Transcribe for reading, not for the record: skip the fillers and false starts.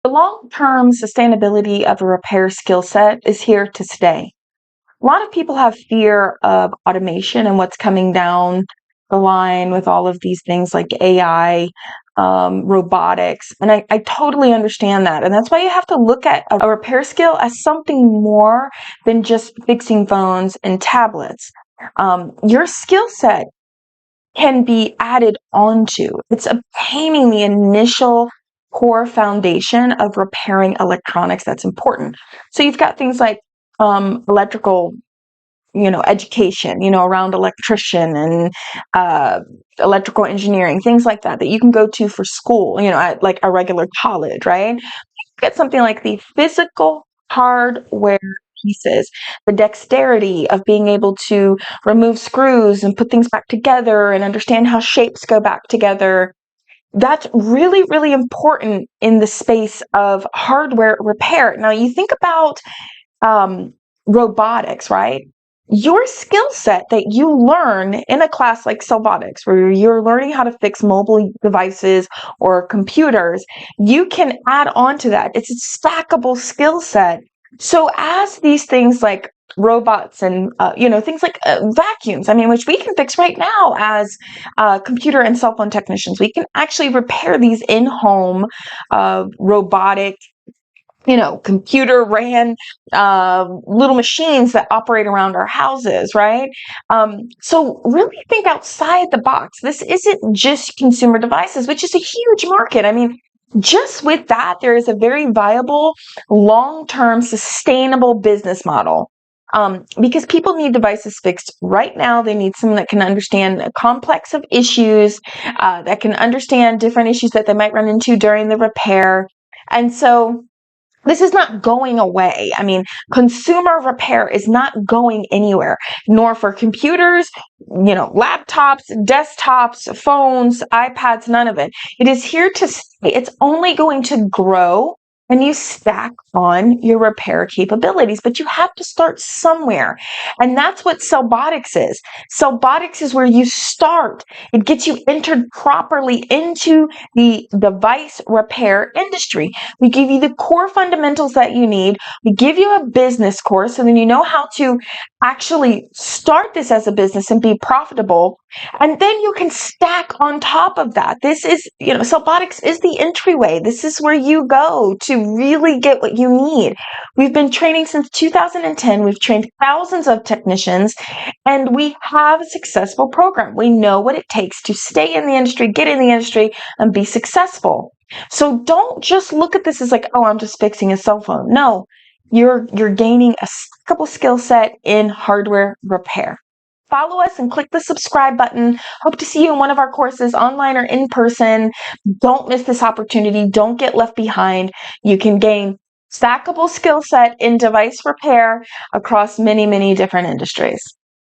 The long-term sustainability of a repair skill set is here to stay. A lot of people have fear of automation and what's coming down the line with all of these things like AI, robotics, and I totally understand that. And that's why you have to look at a repair skill as something more than just fixing phones and tablets. Your skill set can be added onto. It's obtaining the initial core foundation of repairing electronics that's important. So you've got things like electrical, education, around electrician and electrical engineering, things like that you can go to for school, at like a regular college, right? Get something like the physical hardware pieces, the dexterity of being able to remove screws and put things back together and understand how shapes go back together. That's really, really important in the space of hardware repair. Now, you think about robotics, right? Your skill set that you learn in a class like CellBotics, where you're learning how to fix mobile devices or computers, you can add on to that. It's a stackable skill set. So as these things like robots and things like vacuums, which we can fix right now as computer and cell phone technicians, we can actually repair these in-home robotic, computer ran little machines that operate around our houses, right? So really think outside the box. This isn't just consumer devices, which is a huge market. Just with that, there is a very viable, long-term, sustainable business model. Because people need devices fixed right now. They need someone that can understand the complex of issues, that can understand different issues that they might run into during the repair. And so this is not going away. Consumer repair is not going anywhere, nor for computers, laptops, desktops, phones, iPads, none of it. It is here to stay. It's only going to grow and you stack on your repair capabilities, but you have to start somewhere. And that's what CellBotics is. CellBotics is where you start. It gets you entered properly into the device repair industry. We give you the core fundamentals that you need. We give you a business course so then you know how to actually start this as a business and be profitable. And then you can stack on top of that. This is, CellBotics is the entryway. This is where you go to really get what you need. We've been training since 2010. We've trained thousands of technicians and we have a successful program. We know what it takes to stay in the industry, get in the industry, and be successful. So don't just look at this as like, oh, I'm just fixing a cell phone. No, you're gaining a couple skill set in hardware repair. Follow us and click the subscribe button. Hope to see you in one of our courses, online or in person. Don't miss this opportunity. Don't get left behind. You can gain stackable skill set in device repair across many, many different industries.